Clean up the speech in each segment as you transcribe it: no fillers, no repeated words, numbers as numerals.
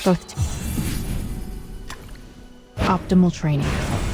Both optimal training results.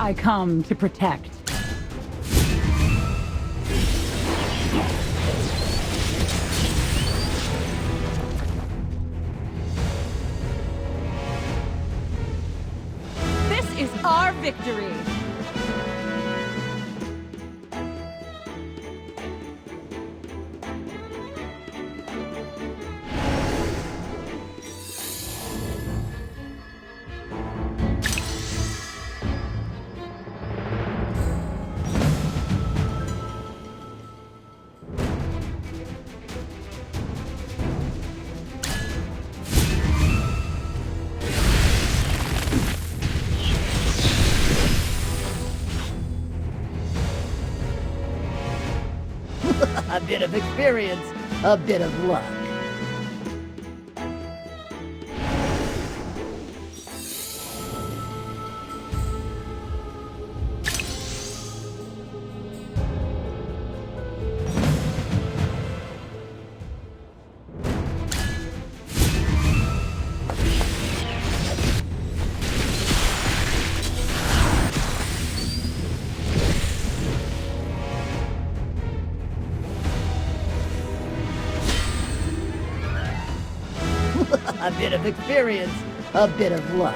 I come to protect. This is our victory! A bit of experience, a bit of luck. A bit of experience, a bit of luck.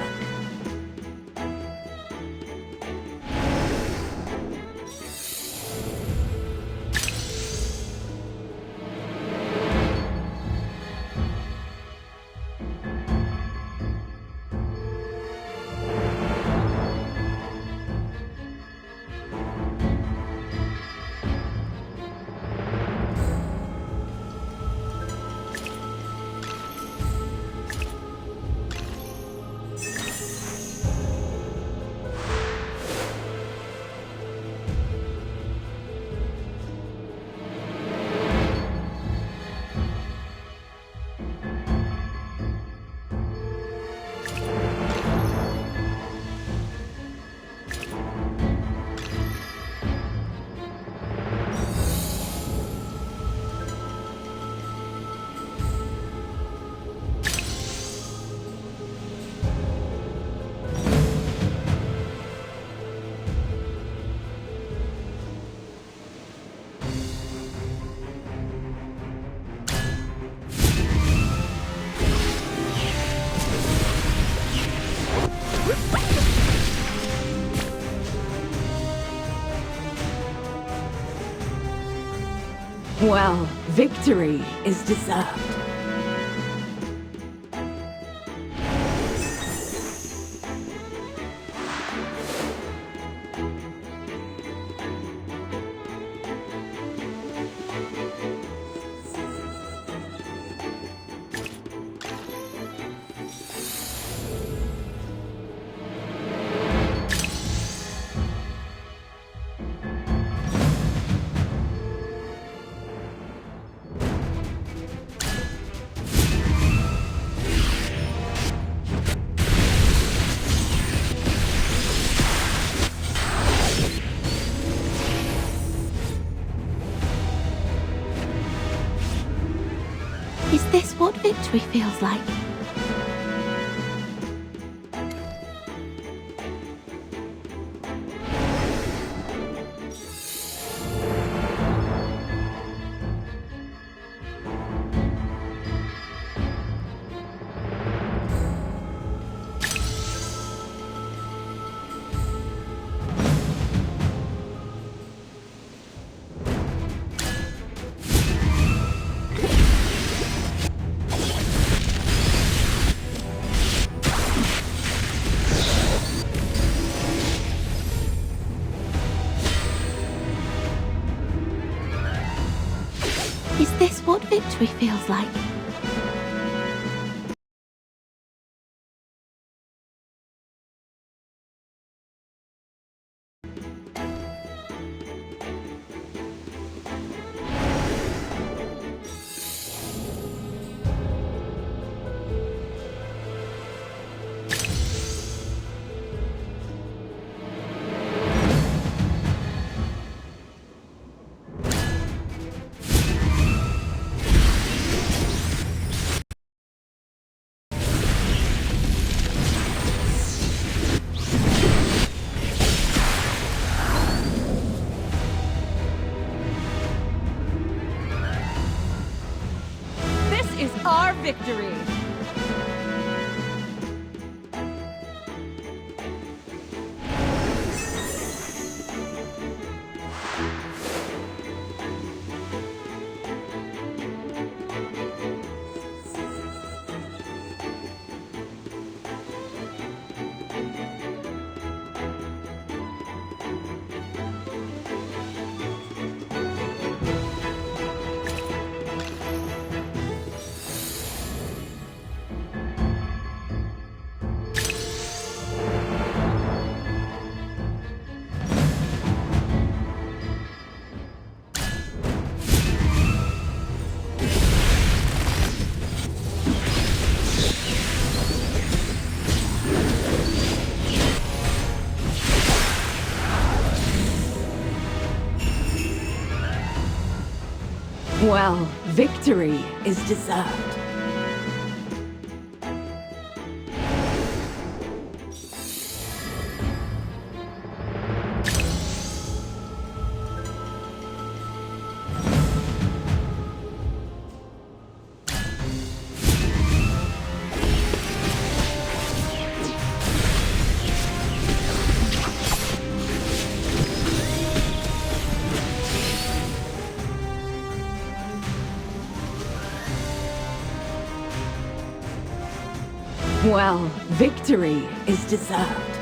Well, victory is deserved. Is this what victory feels like? Is this what victory feels like? This is our victory. Well, victory is deserved. Well, victory is deserved.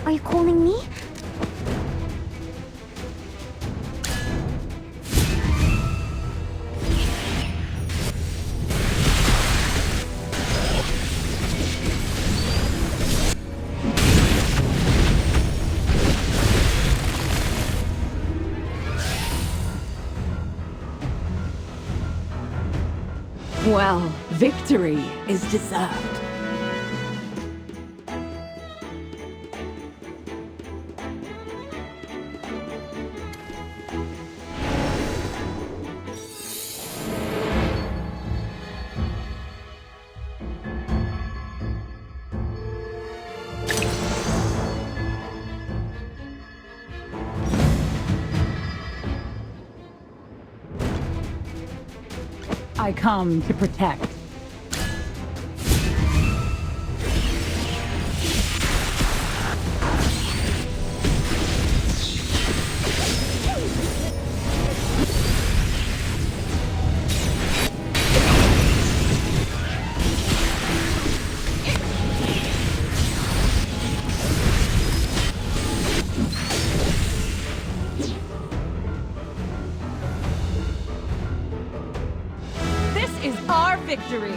Are you calling me? Well, victory is deserved. I come to protect. This is our victory!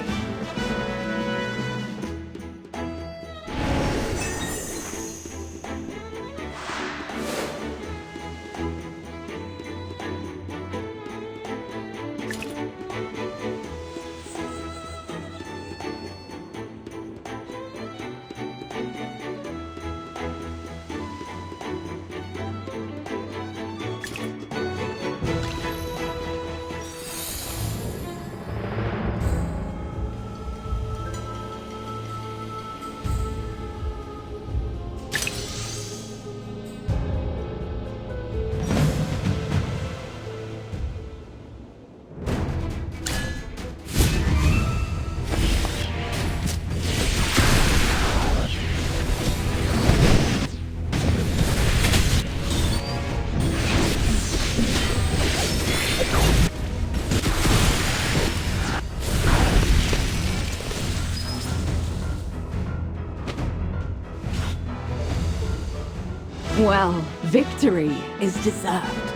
Well, victory is deserved.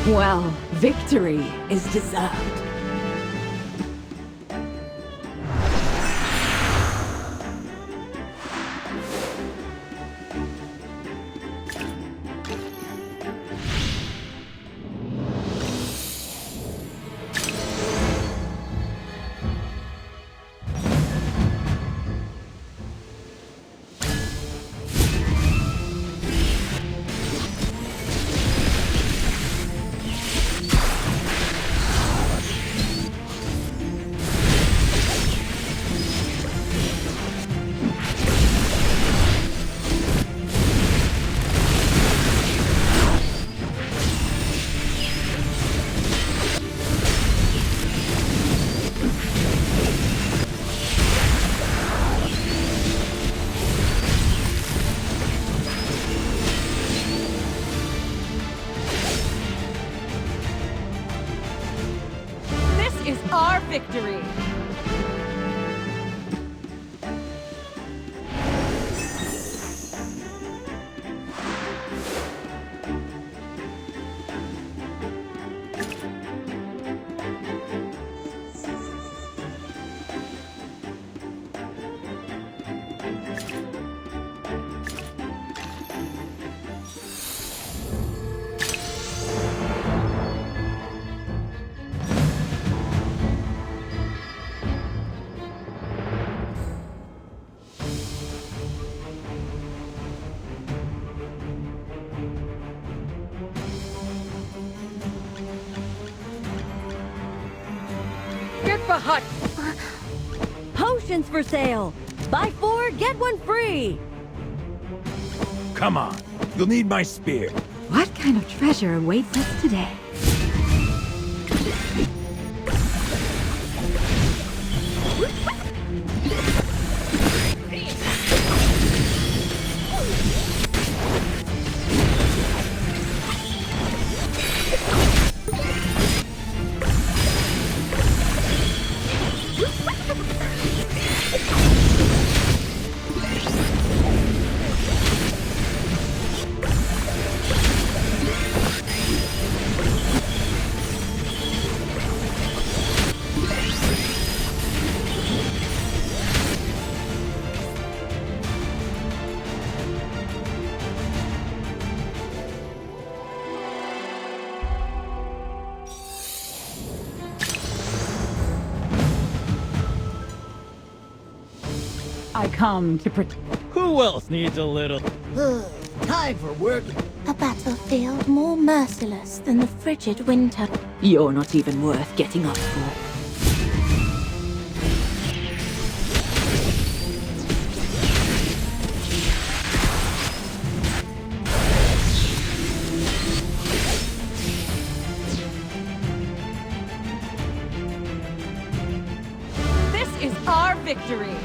Well, victory is deserved. This is our victory! for hot potions for sale. Buy 4, get 1 free. Come on, you'll need my spear. What kind of treasure awaits us today? I come to protect. Who else needs a little? Time for work. A battlefield more merciless than the frigid winter. You're not even worth getting up for. This is our victory!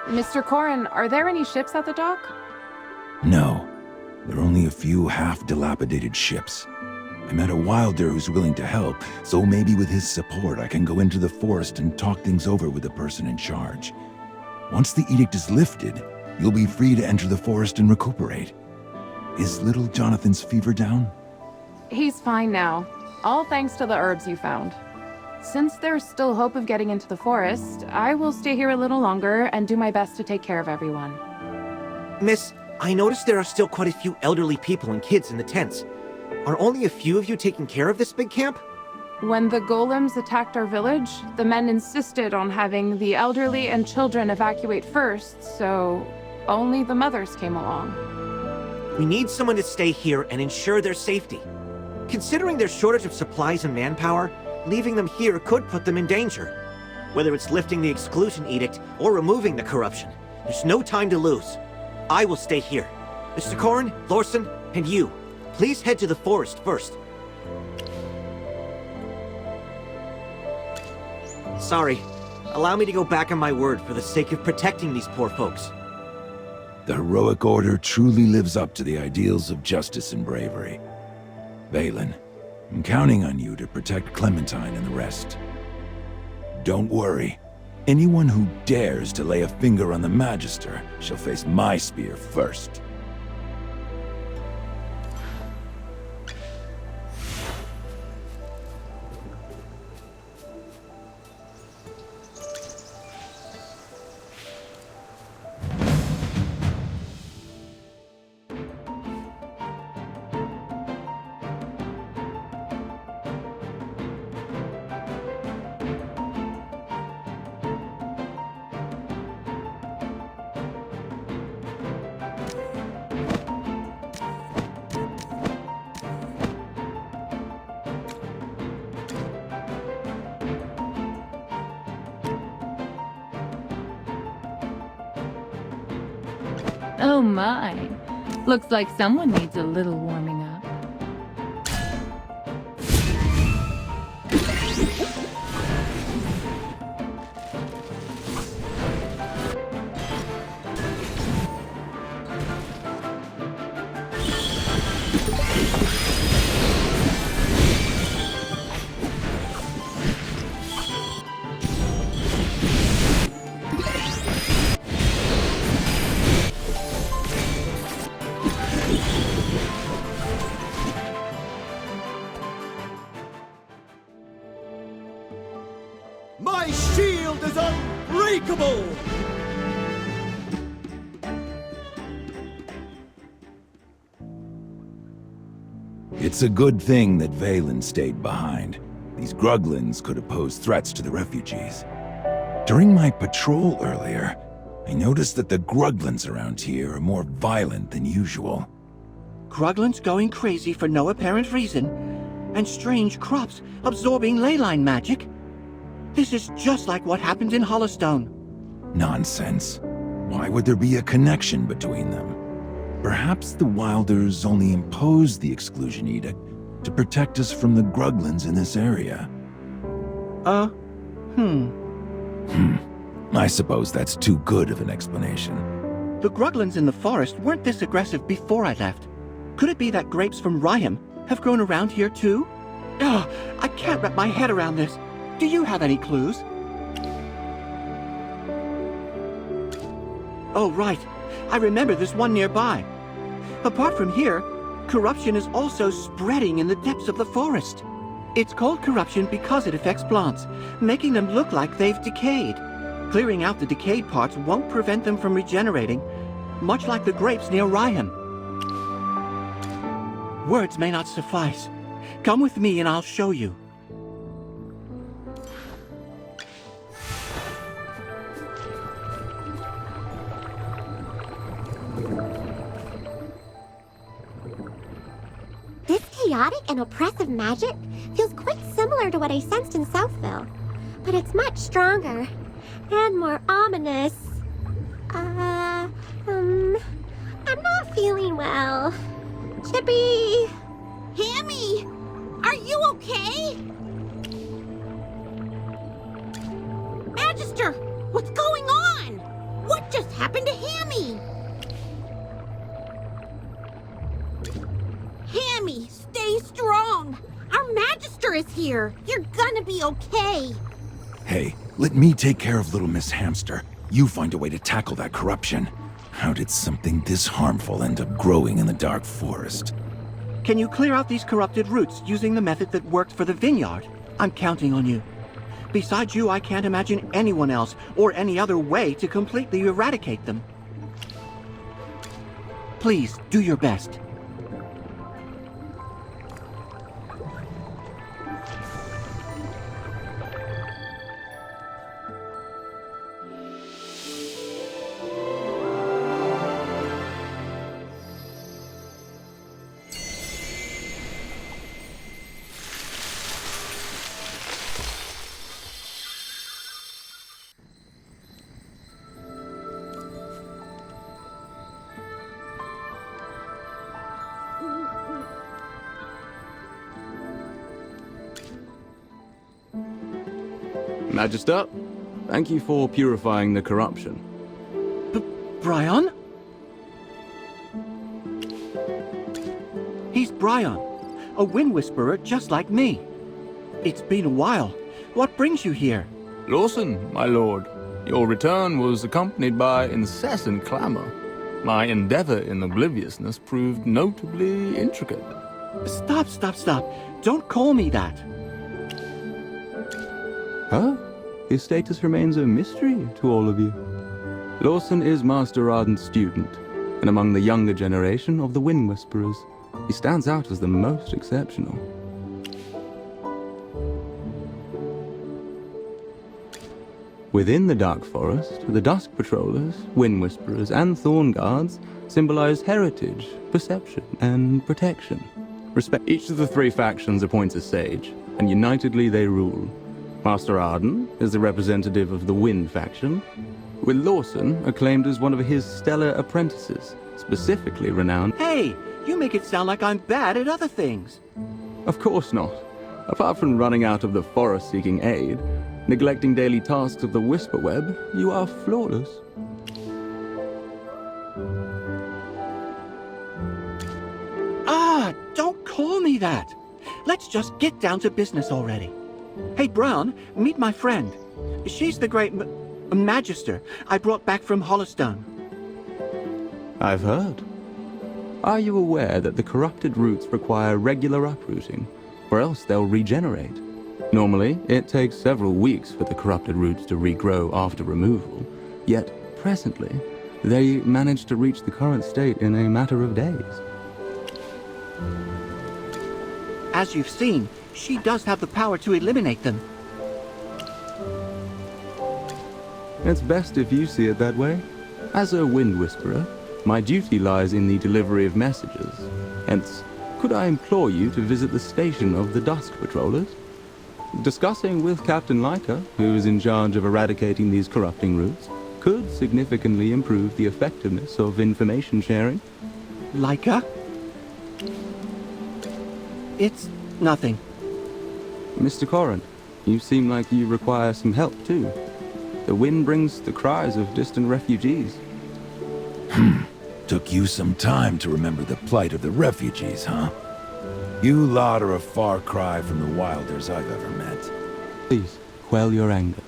Mr. Corin, are there any ships at the dock? No. There are only a few half-dilapidated ships. I met a Wilder who's willing to help, so maybe with his support I can go into the forest and talk things over with the person in charge. Once the edict is lifted, you'll be free to enter the forest and recuperate. Is little Jonathan's fever down? He's fine now. All thanks to the herbs you found. Since there's still hope of getting into the forest, I will stay here a little longer and do my best to take care of everyone. Miss, I noticed there are still quite a few elderly people and kids in the tents. Are only a few of you taking care of this big camp? When the golems attacked our village, the men insisted on having the elderly and children evacuate first, so only the mothers came along. We need someone to stay here and ensure their safety. Considering their shortage of supplies and manpower, leaving them here could put them in danger. Whether it's lifting the exclusion edict or removing the corruption, there's no time to lose. I will stay here. Mr. Corin, Lorson, and you, please head to the forest first. Sorry. Allow me to go back on my word for the sake of protecting these poor folks. The heroic order truly lives up to the ideals of justice and bravery. Valen, I'm counting on you to protect Clementine and the rest. Don't worry. Anyone who dares to lay a finger on the Magister shall face my spear first. Oh my. Looks like someone needs a little warming up. My shield is unbreakable! It's a good thing that Valen stayed behind. These Gruglins could have posed threats to the refugees. During my patrol earlier, I noticed that the Gruglins around here are more violent than usual. Gruglins going crazy for no apparent reason, and strange crops absorbing leyline magic. This is just like what happened in Hollowstone. Nonsense. Why would there be a connection between them? Perhaps the Wilders only imposed the exclusion edict to protect us from the Gruglins in this area. I suppose that's too good of an explanation. The Gruglins in the forest weren't this aggressive before I left. Could it be that grapes from Ryham have grown around here too? Ugh, I can't wrap my head around this. Do you have any clues? Oh, right. I remember there's one nearby. Apart from here, corruption is also spreading in the depths of the forest. It's called corruption because it affects plants, making them look like they've decayed. Clearing out the decayed parts won't prevent them from regenerating, much like the grapes near Ryham. Words may not suffice. Come with me and I'll show you. This chaotic and oppressive magic feels quite similar to what I sensed in Southville, but it's much stronger and more ominous. I'm not feeling well. Chippy! Hammy! Are you okay? Magister! What's going on? What What just happened to Hammy? Hammy, stay strong. Our Magister is here. You're gonna be okay. Hey, let me take care of little Miss Hamster. You find a way to tackle that corruption. How did something this harmful end up growing in the Dark Forest? Can you clear out these corrupted roots using the method that worked for the vineyard? I'm counting on you. Besides you, I can't imagine anyone else or any other way to completely eradicate them. Please, do your best. Magister, thank you for purifying the corruption. Brian? He's Brian, a wind whisperer just like me. It's been a while. What brings you here? Lawson, my lord, your return was accompanied by incessant clamor. My endeavor in obliviousness proved notably intricate. Stop. Don't call me that. Huh? His status remains a mystery to all of you. Lawson is Master Arden's student, and among the younger generation of the Wind Whisperers, he stands out as the most exceptional. Within the Dark Forest, the Dusk Patrollers, Wind Whisperers, and Thorn Guards symbolize heritage, perception, and protection. Each of the three factions appoints a sage, and unitedly they rule. Master Arden is the representative of the Wind faction, with Lawson acclaimed as one of his stellar apprentices, specifically renowned. Hey, you make it sound like I'm bad at other things. Of course not. Apart from running out of the forest seeking aid, neglecting daily tasks of the Whisper Web, you are flawless. Don't call me that. Let's just get down to business already. Hey, Brown, meet my friend. She's the great Magister I brought back from Hollowstone. I've heard. Are you aware that the corrupted roots require regular uprooting, or else they'll regenerate? Normally, it takes several weeks for the corrupted roots to regrow after removal, yet presently, they manage to reach the current state in a matter of days. As you've seen, she does have the power to eliminate them. It's best if you see it that way. As a Wind Whisperer, my duty lies in the delivery of messages. Hence, could I implore you to visit the station of the Dusk Patrollers? Discussing with Captain Leica, who is in charge of eradicating these corrupting roots, could significantly improve the effectiveness of information sharing. Leica? It's nothing. Mr. Corrin, you seem like you require some help too. The wind brings the cries of distant refugees. Took you some time to remember the plight of the refugees, huh? You lot are a far cry from the wilders I've ever met. Please, quell your anger.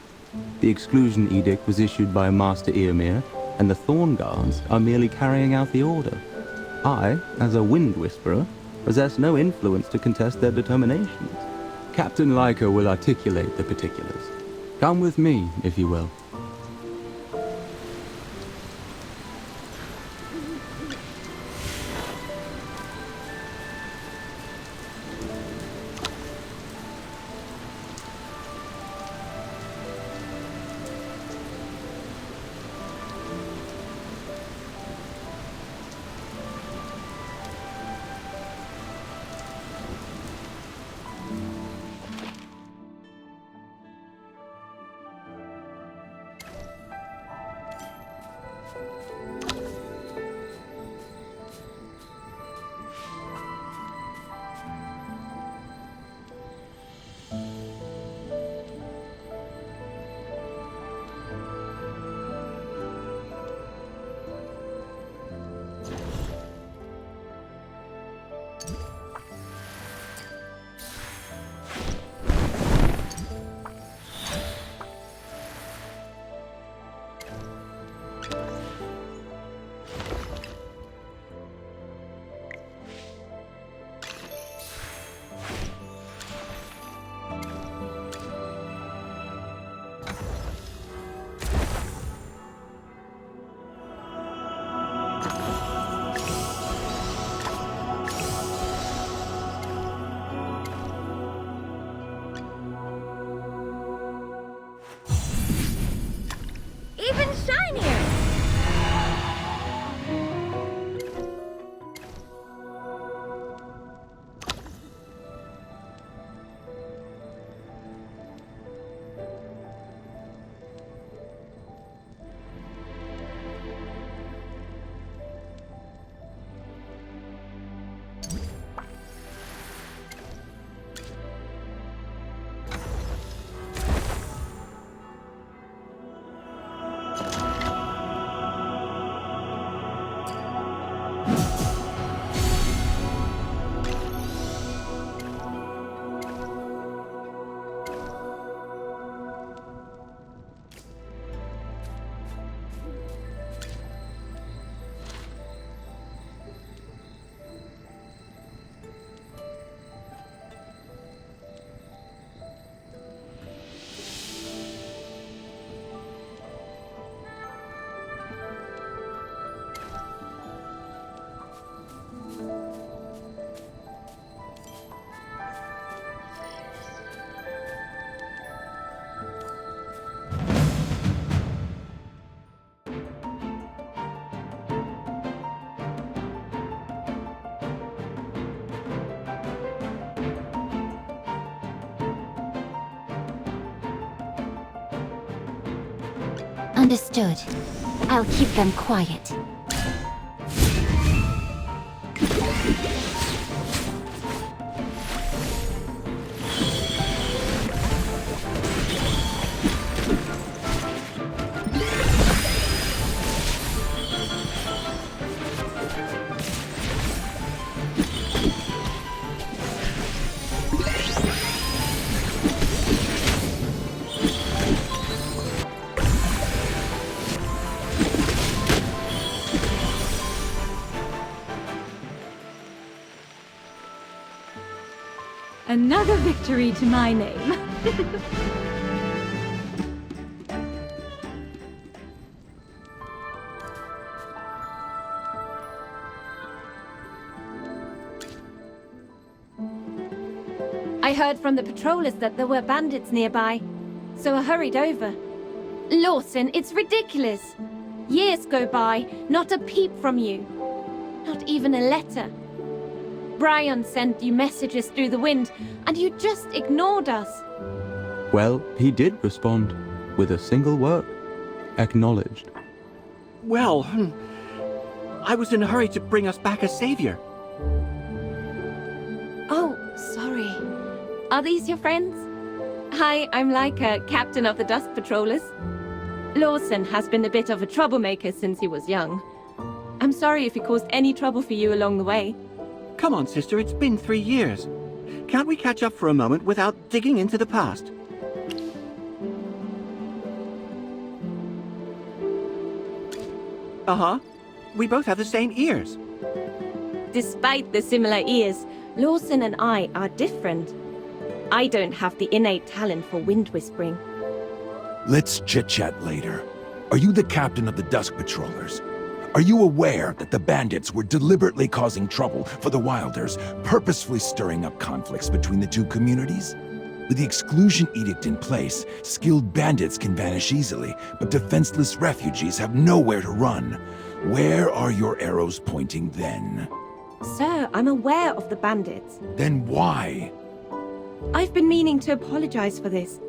The exclusion edict was issued by Master Eomir, and the Thorn Guards are merely carrying out the order. I, as a Wind Whisperer, possess no influence to contest their determinations. Captain Leica will articulate the particulars. Come with me, if you will. and shinier! Understood. I'll keep them quiet. Another victory to my name. I heard from the patrollers that there were bandits nearby, so I hurried over. Lawson, it's ridiculous. Years go by, not a peep from you. Not even a letter. Brian sent you messages through the wind, and you just ignored us. Well, he did respond, with a single word. Acknowledged. Well, I was in a hurry to bring us back a savior. Oh, sorry. Are these your friends? Hi, I'm Laika, captain of the Dusk Patrollers. Lawson has been a bit of a troublemaker since he was young. I'm sorry if he caused any trouble for you along the way. Come on, sister, it's been 3 years. Can't we catch up for a moment without digging into the past? Uh-huh. We both have the same ears. Despite the similar ears, Lawson and I are different. I don't have the innate talent for wind whispering. Let's chit-chat later. Are you the captain of the Dusk Patrollers? Are you aware that the bandits were deliberately causing trouble for the Wilders, purposefully stirring up conflicts between the two communities? With the exclusion edict in place, skilled bandits can vanish easily, but defenseless refugees have nowhere to run. Where are your arrows pointing then? Sir, I'm aware of the bandits. Then why? I've been meaning to apologize for this.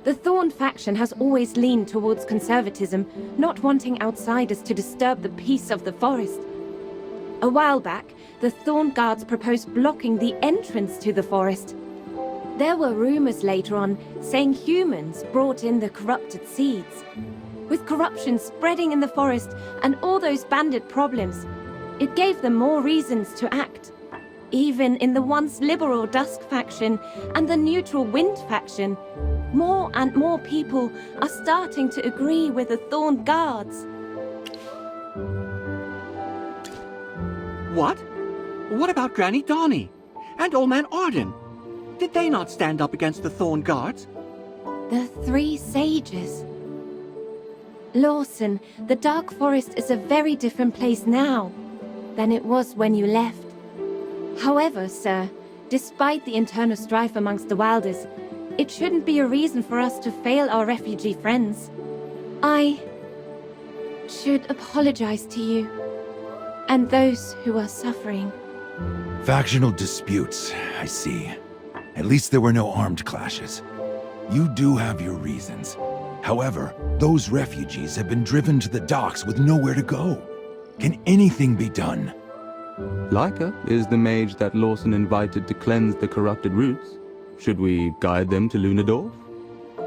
The Thorn faction has always leaned towards conservatism, not wanting outsiders to disturb the peace of the forest. A while back, the Thorn Guards proposed blocking the entrance to the forest. There were rumors later on saying humans brought in the corrupted seeds. With corruption spreading in the forest and all those bandit problems, it gave them more reasons to act. Even in the once liberal Dusk faction and the neutral Wind faction, more and more people are starting to agree with the Thorn Guards. What? What about Granny Donnie? And Old Man Arden? Did they not stand up against the Thorn Guards? The three sages. Lawson, the Dark Forest is a very different place now than it was when you left. However, sir, despite the internal strife amongst the Wilders, it shouldn't be a reason for us to fail our refugee friends. should apologize to you and those who are suffering. Factional disputes, I see. At least there were no armed clashes. You do have your reasons. However, those refugees have been driven to the docks with nowhere to go. Can anything be done? Leica is the mage that Lawson invited to cleanse the corrupted roots. Should we guide them to Lunadorf?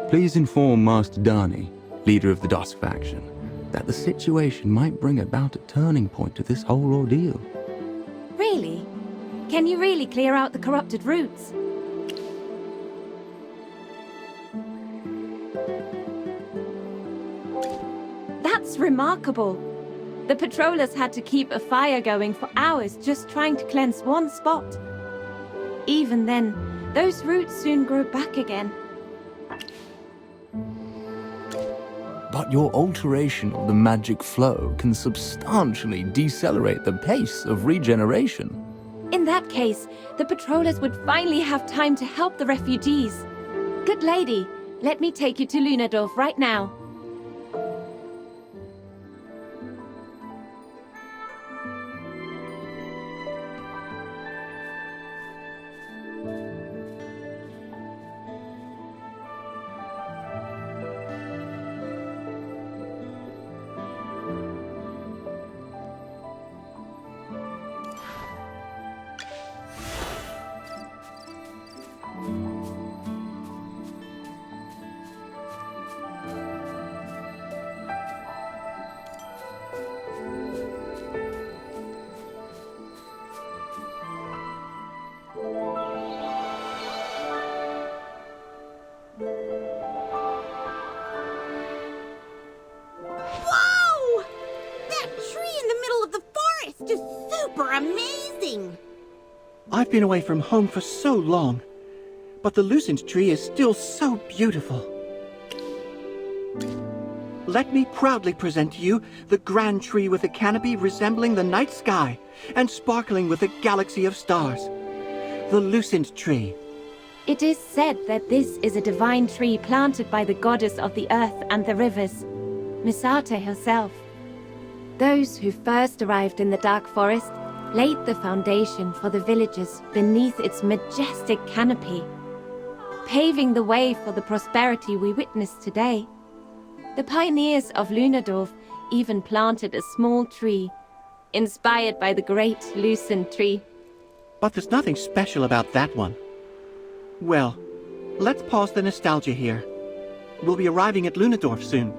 Please inform Master Dani, leader of the Dusk faction, that the situation might bring about a turning point to this whole ordeal. Really? Can you really clear out the corrupted roots? That's remarkable. The patrollers had to keep a fire going for hours just trying to cleanse one spot. Even then, those roots soon grow back again. But your alteration of the magic flow can substantially decelerate the pace of regeneration. In that case, the patrollers would finally have time to help the refugees. Good lady, let me take you to Lunadorf right now. Amazing! I've been away from home for so long, but the Lucent tree is still so beautiful. Let me proudly present to you the grand tree with a canopy resembling the night sky and sparkling with a galaxy of stars. The Lucent tree. It is said that this is a divine tree planted by the goddess of the earth and the rivers, Misate herself. Those who first arrived in the Dark Forest laid the foundation for the villagers beneath its majestic canopy, paving the way for the prosperity we witness today. The pioneers of Lunadorf even planted a small tree, inspired by the great Lucent tree. But there's nothing special about that one. Well, let's pause the nostalgia here. We'll be arriving at Lunadorf soon.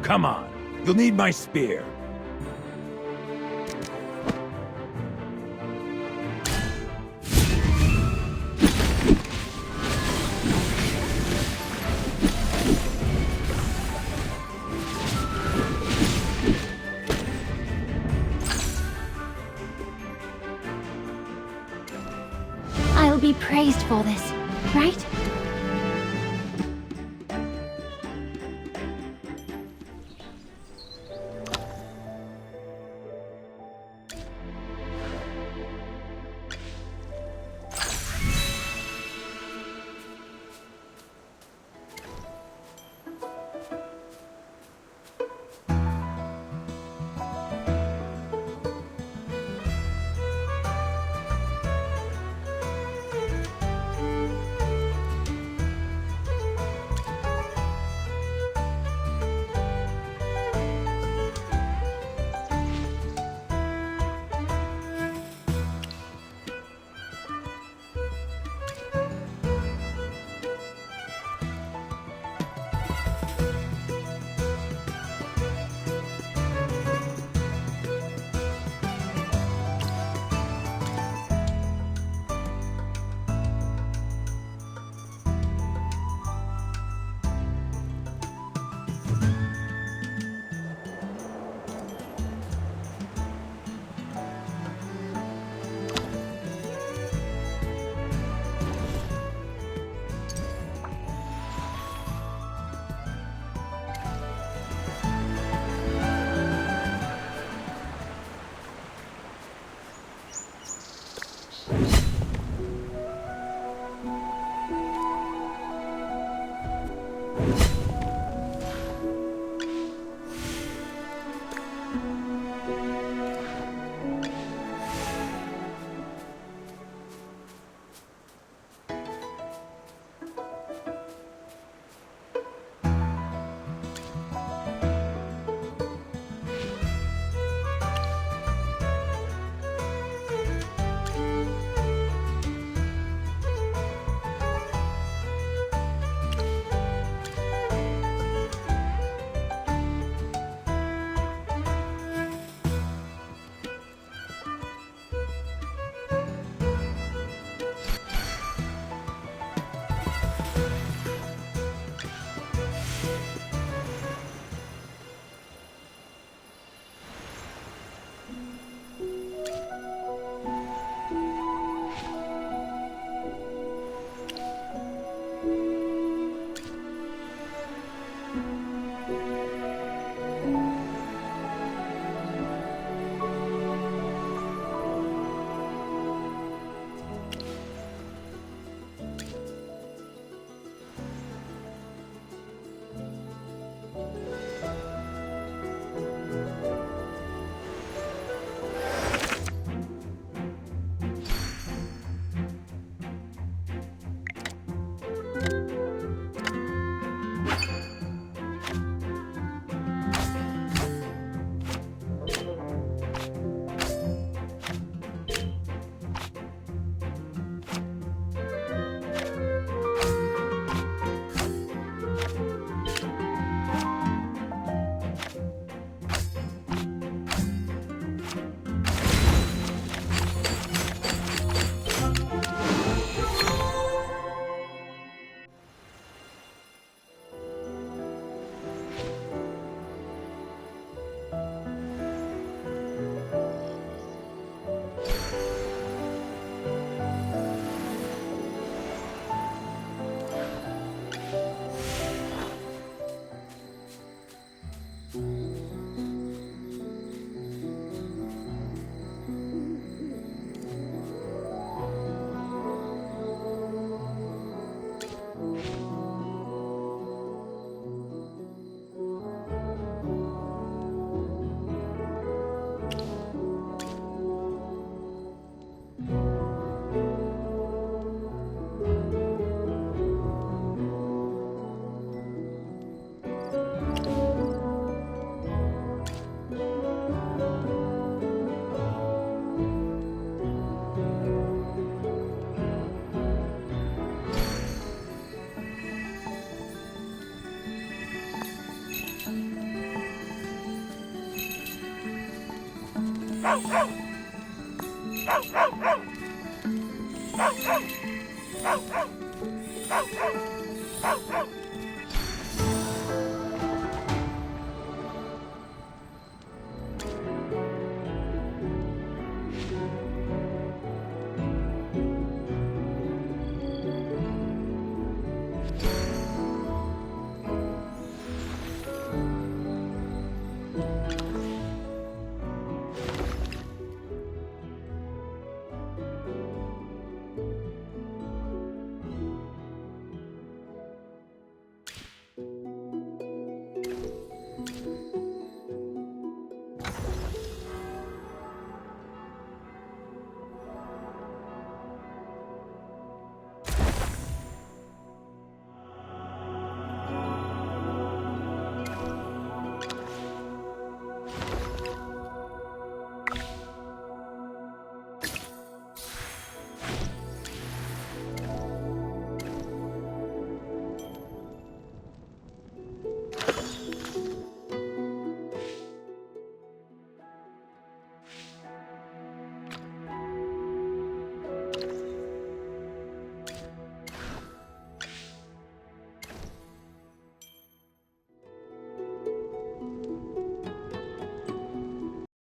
Come on, you'll need my spear. I'll be praised for this, right?